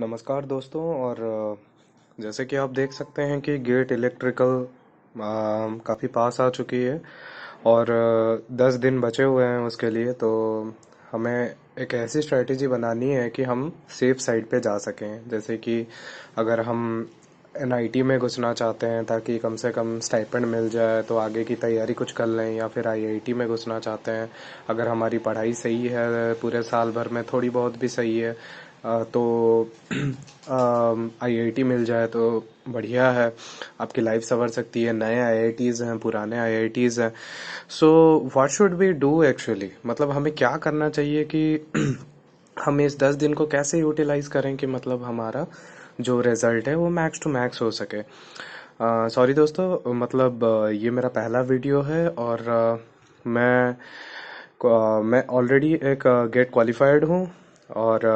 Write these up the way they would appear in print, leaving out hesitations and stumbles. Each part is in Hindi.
नमस्कार दोस्तों। और जैसे कि आप देख सकते हैं कि गेट इलेक्ट्रिकल काफ़ी पास आ चुकी है और 10 दिन बचे हुए हैं उसके लिए। तो हमें एक ऐसी स्ट्रेटजी बनानी है कि हम सेफ साइड पे जा सकें। जैसे कि अगर हम एनआईटी में घुसना चाहते हैं ताकि कम से कम स्टाइपेंड मिल जाए तो आगे की तैयारी कुछ कर लें, या फिर आईआईटी में घुसना चाहते हैं अगर हमारी पढ़ाई सही है, पूरे साल भर में थोड़ी बहुत भी सही है, तो आईआईटी मिल जाए तो बढ़िया है, आपकी लाइफ संवर सकती है। नए आईआईटीज़ हैं, पुराने आईआईटीज़ हैं। So what should we do actually, मतलब हमें क्या करना चाहिए कि हम इस 10 दिन को कैसे यूटिलाइज करें कि मतलब हमारा जो रिज़ल्ट है वो मैक्स टू मैक्स हो सके। सॉरी दोस्तों, मतलब ये मेरा पहला वीडियो है और मैं ऑलरेडी एक गेट क्वालिफाइड हूँ और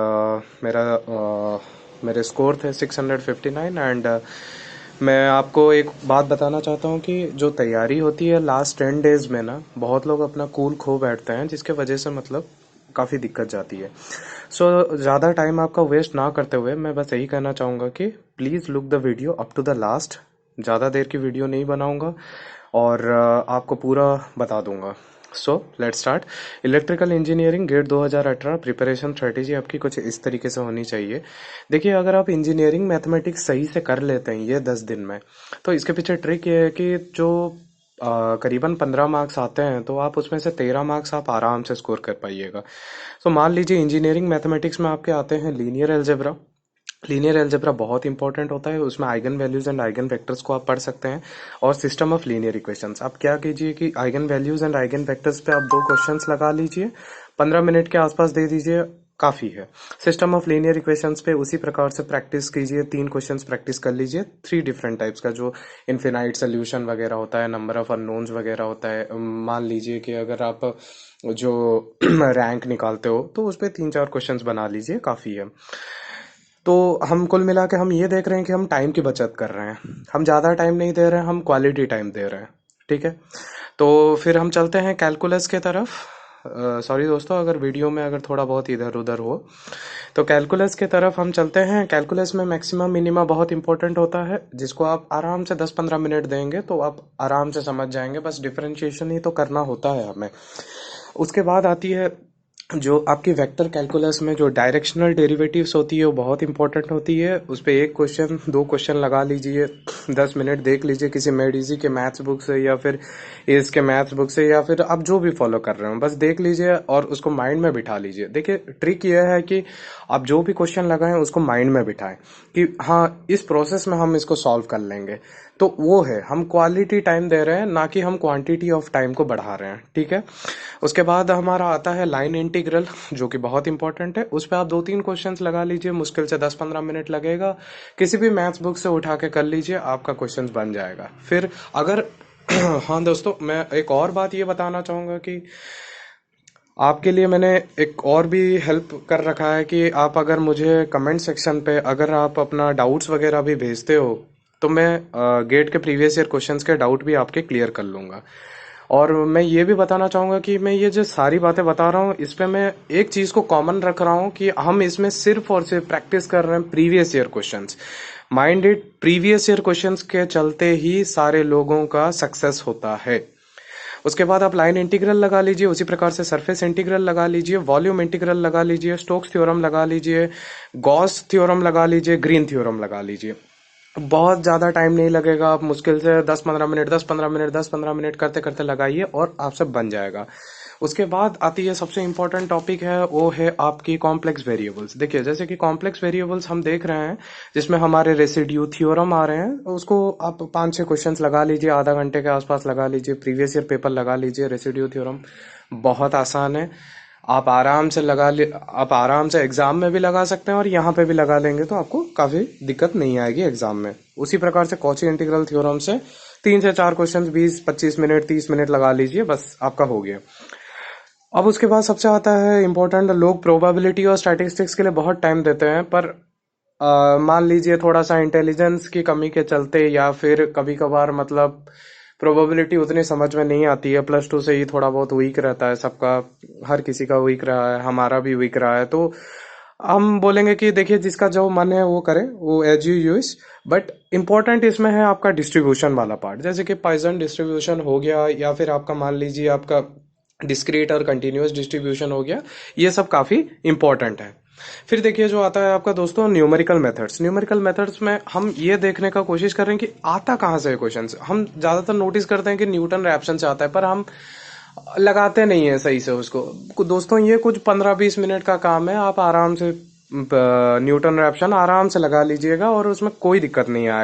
मेरे स्कोर थे 659। एंड मैं आपको एक बात बताना चाहता हूँ कि जो तैयारी होती है लास्ट 10 डेज में ना, बहुत लोग अपना कूल खो बैठते हैं जिसके वजह से मतलब काफ़ी दिक्कत जाती है। सो ज़्यादा टाइम आपका वेस्ट ना करते हुए मैं बस यही कहना चाहूँगा कि please look the video up to the last. ज़्यादा देर की वीडियो नहीं बनाऊँगा और आपको पूरा बता दूंगा। So let's start. Electrical engineering GATE 2018 preparation strategy आपकी कुछ इस तरीके से होनी चाहिए। देखिए, अगर आप इंजीनियरिंग मैथमेटिक्स सही से कर लेते हैं ये 10 दिन में, तो इसके पीछे ट्रिक ये है कि जो करीबन 15 मार्क्स आते हैं तो आप उसमें से 13 मार्क्स आप आराम से स्कोर कर पाइएगा। तो मान लीजिए इंजीनियरिंग मैथमेटिक्स में आपके आते हैं लीनियर अलजेब्रा। लीनियर अलजेब्रा बहुत इंपॉर्टेंट होता है, उसमें eigen values and eigen vectors को आप पढ़ सकते हैं। और सिस्टम ऑफ लीनियर इक्वेशंस, आप क्या कीजिए कि eigen values and eigen vectors पे आप 2 क्वेश्चंस लगा लीजिए, 15 मिनट के आसपास दे दीजिए, काफ़ी है। सिस्टम ऑफ लीनियर इक्वेशंस पे उसी प्रकार से प्रैक्टिस कीजिए, 3 क्वेश्चंस प्रैक्टिस कर लीजिए, 3 डिफरेंट टाइप्स का, जो इन्फिनाइट सोल्यूशन वगैरह होता है, नंबर ऑफ अननोन्स वगैरह होता है। मान लीजिए कि अगर आप जो रैंक निकालते हो तो उस पर 3-4 क्वेश्चंस बना लीजिए, काफ़ी है। तो हम कुल मिला के हम ये देख रहे हैं कि हम टाइम की बचत कर रहे हैं, हम ज़्यादा टाइम नहीं दे रहे हैं, हम क्वालिटी टाइम दे रहे हैं। ठीक है, तो फिर हम चलते हैं कैलकुलस के तरफ। सॉरी दोस्तों, अगर वीडियो में अगर थोड़ा बहुत इधर उधर हो, तो कैलकुलस के तरफ हम चलते हैं। कैलकुलस में मैक्सिमम मिनिमा बहुत इंपॉर्टेंट होता है, जिसको आप आराम से 10-15 मिनट देंगे तो आप आराम से समझ जाएंगे। बस डिफरेंशिएशन ही तो करना होता है हमें। उसके बाद आती है जो आपकी वेक्टर कैलकुलस में जो डायरेक्शनल डेरिवेटिव्स होती है वो बहुत इंपॉर्टेंट होती है। उस पर 1 क्वेश्चन 2 क्वेश्चन लगा लीजिए, 10 मिनट देख लीजिए किसी मेडिजी के मैथ्स बुक से या फिर एज के मैथ्स बुक से, या फिर आप जो भी फॉलो कर रहे हो बस देख लीजिए और उसको माइंड में बिठा लीजिए। देखिए, ट्रिक यह है कि आप जो भी क्वेश्चन लगाएं उसको माइंड में बिठाएं कि हाँ, इस प्रोसेस में हम इसको सॉल्व कर लेंगे। तो वो है, हम क्वालिटी टाइम दे रहे हैं, ना कि हम क्वांटिटी ऑफ टाइम को बढ़ा रहे हैं। ठीक है, उसके बाद हमारा आता है लाइन इंटीग्रल, जो कि बहुत इंपॉर्टेंट है। उस पर आप 2-3 क्वेश्चंस लगा लीजिए, मुश्किल से 10-15 मिनट लगेगा, किसी भी मैथ्स बुक से उठा के कर लीजिए, आपका क्वेश्चंस बन जाएगा। फिर अगर हाँ दोस्तों, मैं एक और बात ये बताना चाहूँगा कि आपके लिए मैंने एक और भी हेल्प कर रखा है कि आप अगर मुझे कमेंट सेक्शन पे अगर आप अपना डाउट्स वगैरह भी भेजते हो तो मैं गेट के प्रीवियस ईयर क्वेश्चंस के डाउट भी आपके क्लियर कर लूँगा। और मैं ये भी बताना चाहूँगा कि मैं ये जो सारी बातें बता रहा हूँ, इस पे मैं एक चीज़ को कॉमन रख रहा हूँ कि हम इसमें सिर्फ और सिर्फ प्रैक्टिस कर रहे हैं previous year questions. Minded previous year questions के चलते ही सारे लोगों का सक्सेस होता है। उसके बाद आप लाइन इंटीग्रल लगा लीजिए, उसी प्रकार से सरफेस इंटीग्रल लगा लीजिए, वॉल्यूम इंटीग्रल लगा लीजिए, स्टोक्स थ्योरम लगा लीजिए, गॉस थ्योरम लगा लीजिए, ग्रीन थ्योरम लगा लीजिए। बहुत ज़्यादा टाइम नहीं लगेगा, आप मुश्किल से 10-15 मिनट 10-15 मिनट 10-15 मिनट करते करते लगाइए और आपसे बन जाएगा। उसके बाद आती है सबसे इंपॉर्टेंट टॉपिक है, वो है आपकी कॉम्प्लेक्स वेरिएबल्स। देखिए, जैसे कि कॉम्प्लेक्स वेरिएबल्स हम देख रहे हैं जिसमें हमारे रेसिड्यू थ्योरम आ रहे हैं, उसको आप 5-6 क्वेश्चंस लगा लीजिए, आधा घंटे के आसपास लगा लीजिए, प्रीवियस ईयर पेपर लगा लीजिए। रेसिड्यू थ्योरम बहुत आसान है, आप आराम से एग्जाम में भी लगा सकते हैं और यहाँ पे भी लगा लेंगे तो आपको काफ़ी दिक्कत नहीं आएगी एग्जाम में। उसी प्रकार से कॉची इंटीग्रल थ्योरम से 3 से 4 क्वेश्चन 20-25 मिनट 30 मिनट लगा लीजिए, बस आपका हो गया। अब उसके बाद सबसे आता है इम्पोर्टेंट, लोग प्रोबेबिलिटी और स्टैटिस्टिक्स के लिए बहुत टाइम देते हैं, पर मान लीजिए थोड़ा सा इंटेलिजेंस की कमी के चलते या फिर कभी कभार मतलब प्रोबेबिलिटी उतनी समझ में नहीं आती है, +2 से ही थोड़ा बहुत वीक रहता है सबका, हर किसी का वीक रहा है, हमारा भी वीक रहा है। तो हम बोलेंगे कि देखिए जिसका जो मन है वो करे, वो as you use. But important इसमें है आपका डिस्ट्रीब्यूशन वाला पार्ट, जैसे कि पॉइजन डिस्ट्रीब्यूशन हो गया, या फिर आपका मान लीजिए आपका डिस्क्रीट और कंटिन्यूअस डिस्ट्रीब्यूशन हो गया, ये सब काफ़ी इंपॉर्टेंट है। फिर देखिए जो आता है आपका दोस्तों न्यूमेरिकल मेथड्स। न्यूमेरिकल मेथड्स में हम ये देखने का कोशिश कर रहे हैं कि आता कहाँ से है क्वेश्चन। हम ज़्यादातर नोटिस करते हैं कि न्यूटन रैप्सन से आता है, पर हम लगाते नहीं है सही से उसको। दोस्तों ये कुछ 15-20 मिनट का काम है, आप आराम से न्यूटन रैप्सन आराम से लगा लीजिएगा और उसमें कोई दिक्कत नहीं आएगा।